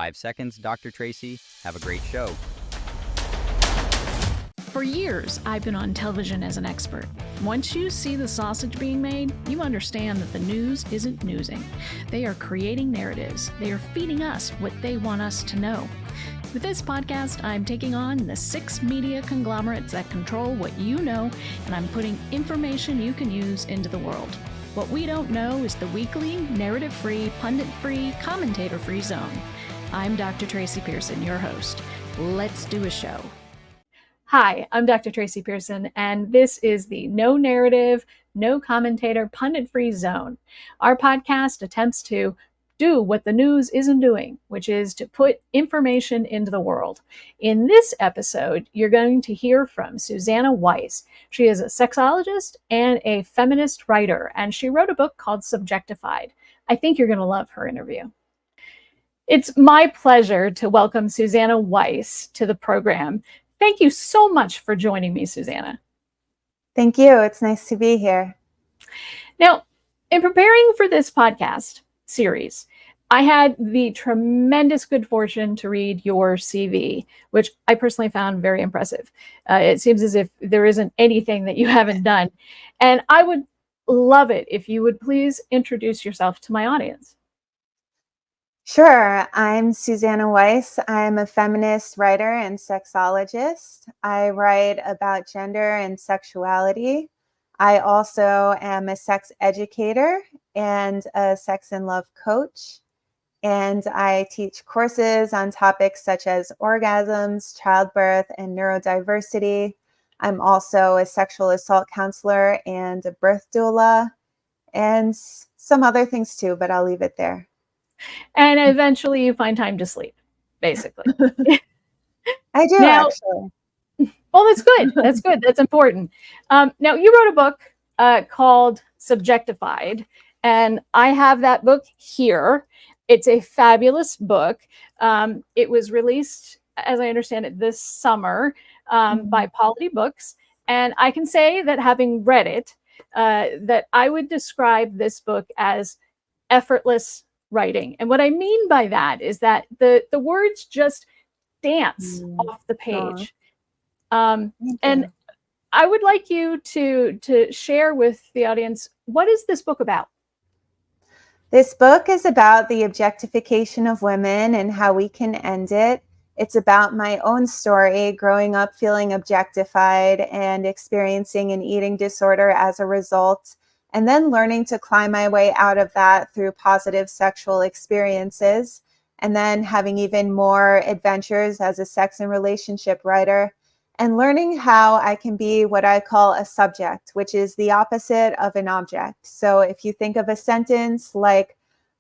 5 seconds, Dr. Tracy. Have a great show. For years, I've been on television as an expert. Once you see the sausage being made, you understand that the news isn't newsing. They are creating narratives. They are feeding us what they want us to know. With this podcast, I'm taking on the 6 media conglomerates that control what you know, and I'm putting information you can use into the world. What we don't know is the weekly, narrative-free, pundit-free, commentator-free zone. I'm Dr. Tracy Pearson, your host. Let's do a show. Hi, I'm Dr. Tracy Pearson, and this is the No Narrative, No Commentator, Pundit-Free Zone. Our podcast attempts to do what the news isn't doing, which is to put information into the world. In this episode, you're going to hear from Suzannah Weiss. She is a sexologist and a feminist writer, and she wrote a book called Subjectified. I think you're going to love her interview. It's my pleasure to welcome Suzannah Weiss to the program. Thank you so much for joining me, Suzannah. Thank you. It's nice to be here. Now, in preparing for this podcast series, I had the tremendous good fortune to read your CV, which I personally found very impressive. It seems as if there isn't anything that you haven't done. And I would love it if you would please introduce yourself to my audience. Sure. I'm Suzannah Weiss. I'm a feminist writer and sexologist. I write about gender and sexuality. I also am a sex educator and a sex and love coach. And I teach courses on topics such as orgasms, childbirth, and neurodiversity. I'm also a sexual assault counselor and a birth doula, and some other things too, but I'll leave it there. And eventually you find time to sleep, basically. I do, now, actually. Well, that's good. That's good. That's important. Now, you wrote a book called Subjectified, and I have that book here. It's a fabulous book. It was released, as I understand it, this summer by Polity Books. And I can say that having read it, that I would describe this book as effortless writing. And what I mean by that is that the words just dance off the page. And I would like you to share with the audience, what is this book about? This book is about the objectification of women and how we can end it. It's about my own story, growing up feeling objectified and experiencing an eating disorder as a result, and then learning to climb my way out of that through positive sexual experiences, and then having even more adventures as a sex and relationship writer, and learning how I can be what I call a subject, which is the opposite of an object. So if you think of a sentence like,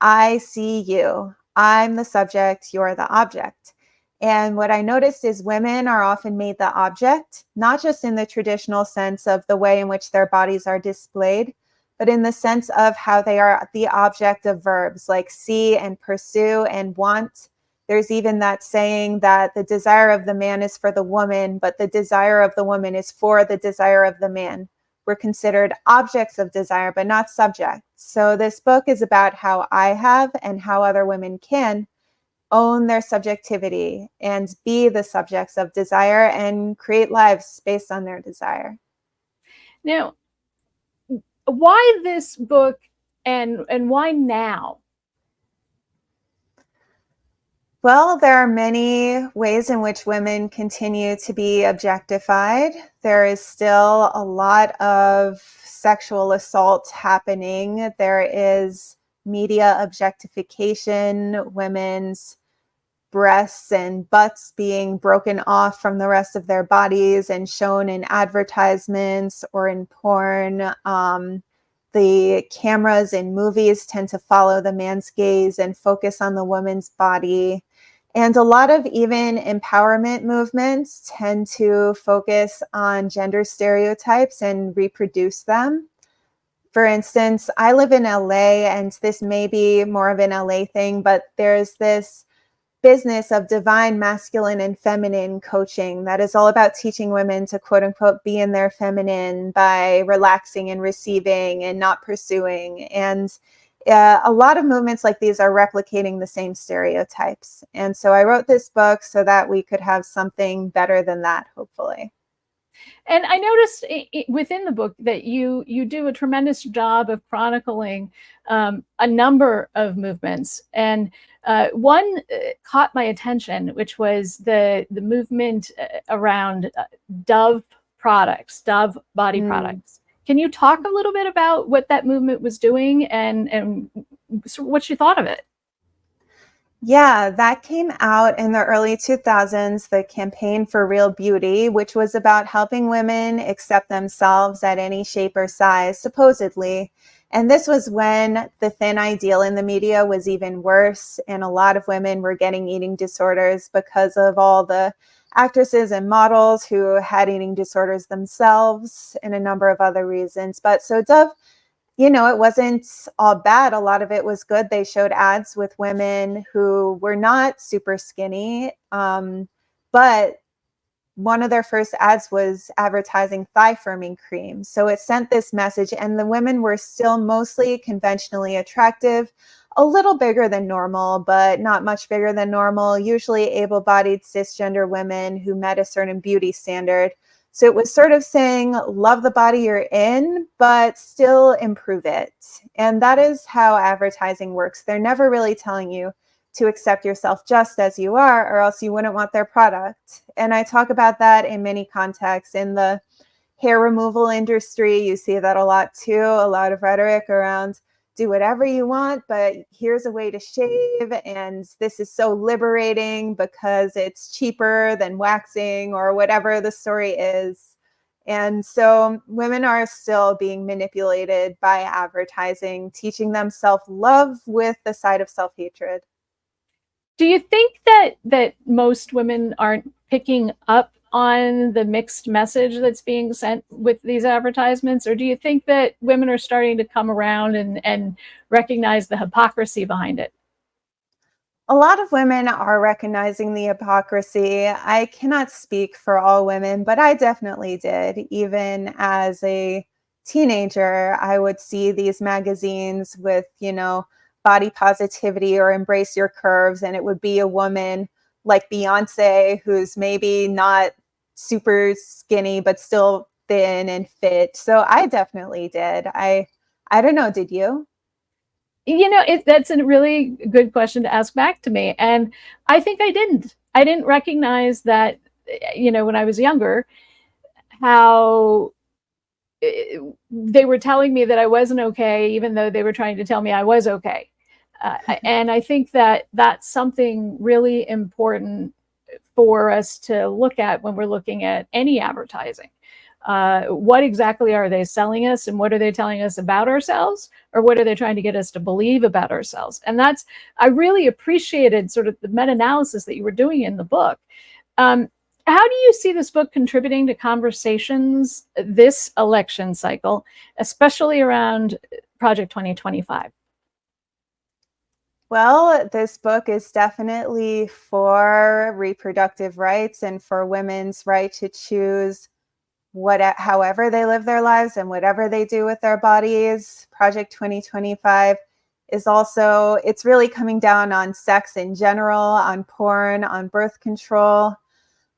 I see you, I'm the subject, you're the object. And what I noticed is women are often made the object, not just in the traditional sense of the way in which their bodies are displayed, but in the sense of how they are the object of verbs like see and pursue and want. There's even that saying that the desire of the man is for the woman, but the desire of the woman is for the desire of the man. We're considered objects of desire, but not subjects. So this book is about how I have and how other women can own their subjectivity and be the subjects of desire and create lives based on their desire. Now, why this book and why now? Well, there are many ways in which women continue to be objectified. There is still a lot of sexual assault happening. There is media objectification, women's breasts and butts being broken off from the rest of their bodies and shown in advertisements or in porn. The cameras in movies tend to follow the man's gaze and focus on the woman's body. And a lot of even empowerment movements tend to focus on gender stereotypes and reproduce them. For instance, I live in LA, and this may be more of an LA thing, but there's this business of divine masculine and feminine coaching that is all about teaching women to quote unquote be in their feminine by relaxing and receiving and not pursuing. And a lot of movements like these are replicating the same stereotypes. And so I wrote this book so that we could have something better than that, hopefully. And I noticed within the book that you do a tremendous job of chronicling a number of movements. And one caught my attention, which was the movement around Dove products, Dove body products. Can you talk a little bit about what that movement was doing and what you thought of it? Yeah, that came out in the early 2000s, the Campaign for Real Beauty, which was about helping women accept themselves at any shape or size, supposedly. And this was when the thin ideal in the media was even worse, and a lot of women were getting eating disorders because of all the actresses and models who had eating disorders themselves, and a number of other reasons. But so Dove, it wasn't all bad. A lot of it was good. They showed ads with women who were not super skinny, but one of their first ads was advertising thigh firming cream. So it sent this message, and the women were still mostly conventionally attractive, a little bigger than normal, but not much bigger than normal, usually able-bodied cisgender women who met a certain beauty standard. So it was sort of saying, love the body you're in, but still improve it. And that is how advertising works. They're never really telling you to accept yourself just as you are, or else you wouldn't want their product. And I talk about that in many contexts. In the hair removal industry, you see that a lot too, a lot of rhetoric around do whatever you want, but here's a way to shave, and this is so liberating because it's cheaper than waxing or whatever the story is. And so women are still being manipulated by advertising, teaching them self-love with the side of self-hatred. Do you think that most women aren't picking up on the mixed message that's being sent with these advertisements? Or do you think that women are starting to come around and recognize the hypocrisy behind it? A lot of women are recognizing the hypocrisy. I cannot speak for all women, but I definitely did. Even as a teenager, I would see these magazines with, body positivity or embrace your curves, and it would be a woman like Beyonce who's maybe not super skinny but still thin and fit. So I definitely did. I don't know, did you? That's a really good question to ask back to me. And I think I didn't recognize that, when I was younger, how they were telling me that I wasn't okay, even though they were trying to tell me I was okay. And I think that that's something really important for us to look at when we're looking at any advertising. What exactly are they selling us, and what are they telling us about ourselves, or what are they trying to get us to believe about ourselves? And I really appreciated sort of the meta-analysis that you were doing in the book. How do you see this book contributing to conversations this election cycle, especially around Project 2025? Well, this book is definitely for reproductive rights and for women's right to choose however they live their lives and whatever they do with their bodies. Project 2025 is also, it's really coming down on sex in general, on porn, on birth control.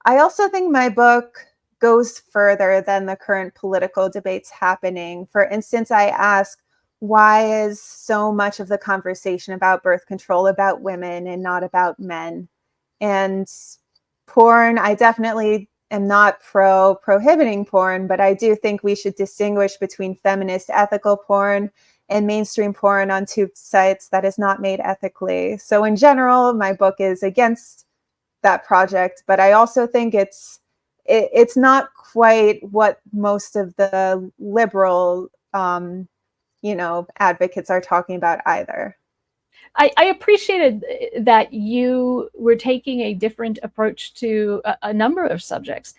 I also think my book goes further than the current political debates happening. For instance, I ask, why is so much of the conversation about birth control about women and not about men? And porn, I definitely am not prohibiting porn, but I do think we should distinguish between feminist ethical porn and mainstream porn on tube sites that is not made ethically. So in general, my book is against that project, but I also think it's not quite what most of the liberal advocates are talking about either. I appreciated that you were taking a different approach to a number of subjects.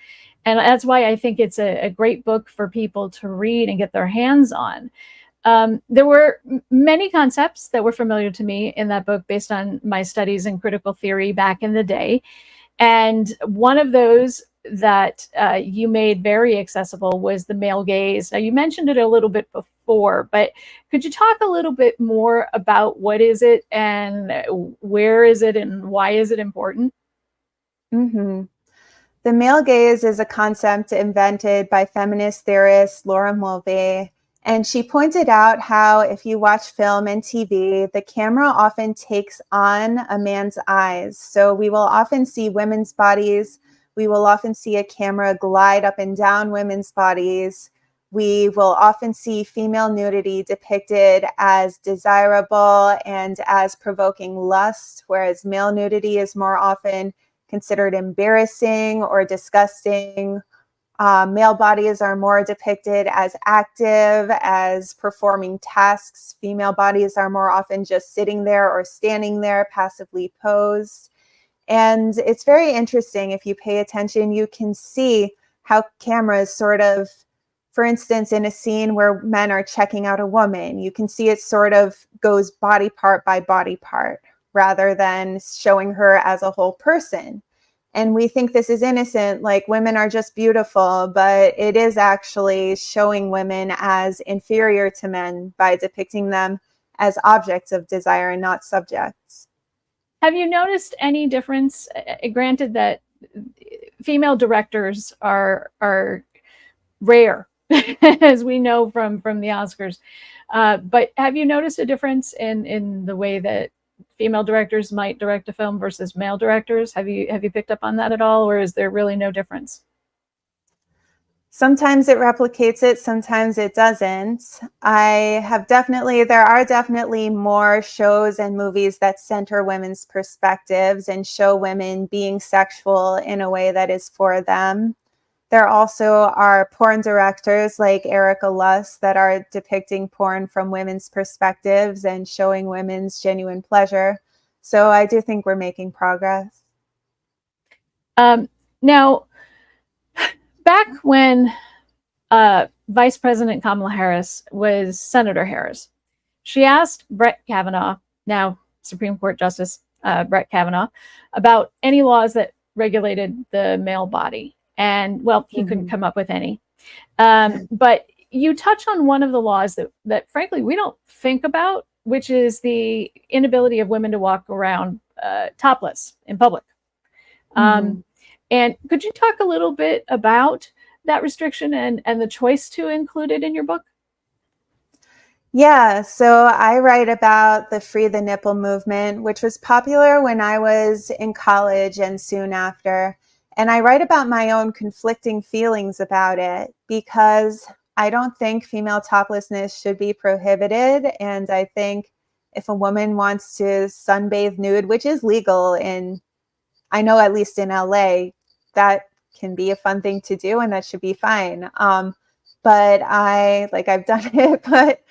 And that's why I think it's a great book for people to read and get their hands on. There were many concepts that were familiar to me in that book based on my studies in critical theory back in the day. And one of those that you made very accessible was the male gaze. Now, you mentioned it a little bit before, but could you talk a little bit more about what is it and where is it and why is it important? Mm-hmm. The male gaze is a concept invented by feminist theorist Laura Mulvey. And she pointed out how if you watch film and TV, the camera often takes on a man's eyes. So we will often see women's bodies. We will often see a camera glide up and down women's bodies. We will often see female nudity depicted as desirable and as provoking lust, whereas male nudity is more often considered embarrassing or disgusting. Male bodies are more depicted as active, as performing tasks. Female bodies are more often just sitting there or standing there, passively posed. And it's very interesting. If you pay attention, you can see how cameras sort of, for instance, in a scene where men are checking out a woman, you can see it sort of goes body part by body part rather than showing her as a whole person. And we think this is innocent, like women are just beautiful, but it is actually showing women as inferior to men by depicting them as objects of desire and not subjects. Have you noticed any difference? Granted that female directors are rare, as we know from the Oscars, but have you noticed a difference in the way that female directors might direct a film versus male directors? Have you picked up on that at all, or is there really no difference? Sometimes it replicates it, sometimes it doesn't. There are definitely more shows and movies that center women's perspectives and show women being sexual in a way that is for them. There also are porn directors like Erica Luss that are depicting porn from women's perspectives and showing women's genuine pleasure. So I do think we're making progress. Now, back when Vice President Kamala Harris was Senator Harris, she asked Brett Kavanaugh, now Supreme Court Justice Brett Kavanaugh, about any laws that regulated the male body. And, well, he couldn't come up with any. But you touch on one of the laws that frankly, we don't think about, which is the inability of women to walk around topless in public. And could you talk a little bit about that restriction and the choice to include it in your book? Yeah, so I write about the Free the Nipple movement, which was popular when I was in college and soon after. And I write about my own conflicting feelings about it because I don't think female toplessness should be prohibited. And I think if a woman wants to sunbathe nude, which is legal I know at least in LA, that can be a fun thing to do and that should be fine. But I've done it, but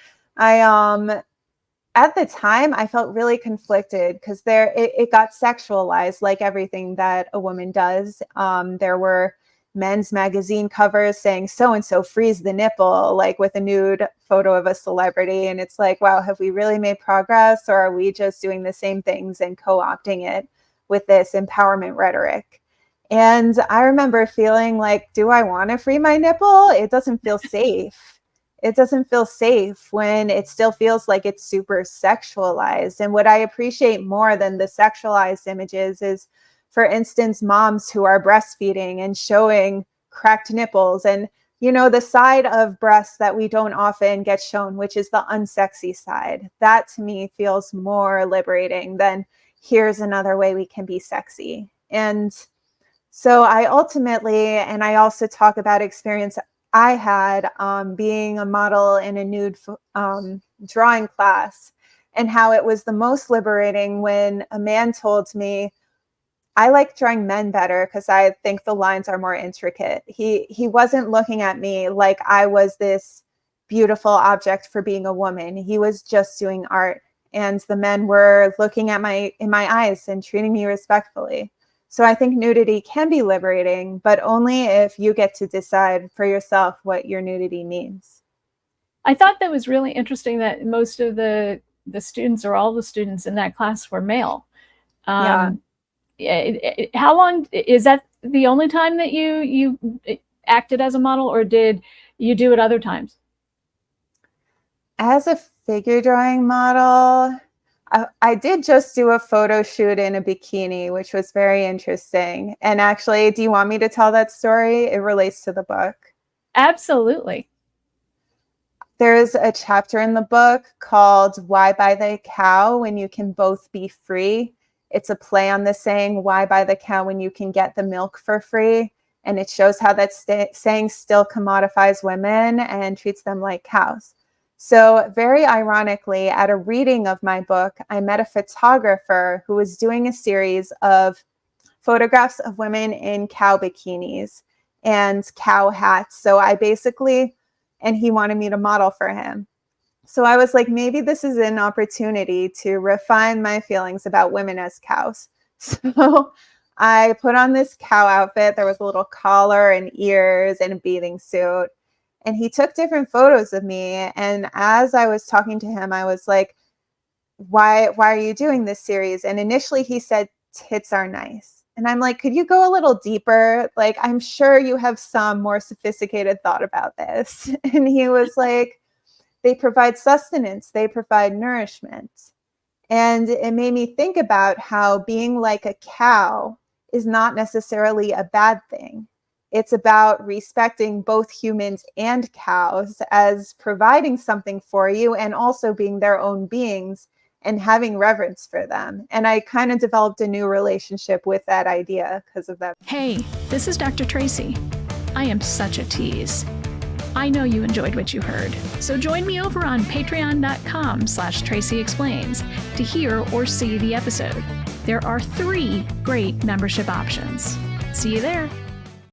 at the time, I felt really conflicted because it got sexualized like everything that a woman does. There were men's magazine covers saying so-and-so frees the nipple, like with a nude photo of a celebrity. And it's like, wow, have we really made progress, or are we just doing the same things and co-opting it with this empowerment rhetoric? And I remember feeling like, do I want to free my nipple? It doesn't feel safe. It doesn't feel safe when it still feels like it's super sexualized. And what I appreciate more than the sexualized images is, for instance, moms who are breastfeeding and showing cracked nipples and, the side of breasts that we don't often get shown, which is the unsexy side. That to me feels more liberating than here's another way we can be sexy. And so I also talk about experience I had being a model in a nude drawing class, and how it was the most liberating when a man told me, I like drawing men better because I think the lines are more intricate. He wasn't looking at me like I was this beautiful object for being a woman. He was just doing art, and the men were looking at in my eyes and treating me respectfully. So I think nudity can be liberating, but only if you get to decide for yourself what your nudity means. I thought that was really interesting that most of the students, or all the students in that class, were male. Yeah. How long is that? the only time that you acted as a model, or did you do it other times? As a figure drawing model, I did just do a photo shoot in a bikini, which was very interesting. And actually, do you want me to tell that story? It relates to the book. Absolutely. There's a chapter in the book called Why Buy the Cow When You Can Both Be Free? It's a play on the saying, why buy the cow when you can get the milk for free? And it shows how that saying still commodifies women and treats them like cows. So very ironically, at a reading of my book, I met a photographer who was doing a series of photographs of women in cow bikinis and cow hats. So and he wanted me to model for him. So I was like, maybe this is an opportunity to refine my feelings about women as cows. So I put on this cow outfit. There was a little collar and ears and a bathing suit. And he took different photos of me. And as I was talking to him, I was like, why are you doing this series? And initially he said, tits are nice. And I'm like, could you go a little deeper? Like, I'm sure you have some more sophisticated thought about this. And he was like, they provide sustenance, they provide nourishment. And it made me think about how being like a cow is not necessarily a bad thing. It's about respecting both humans and cows as providing something for you and also being their own beings and having reverence for them. And I kind of developed a new relationship with that idea because of that. Hey, this is Dr. Tracy. I am such a tease. I know you enjoyed what you heard, so join me over on patreon.com/Tracy Explains to hear or see the episode. There are 3 great membership options. See you there.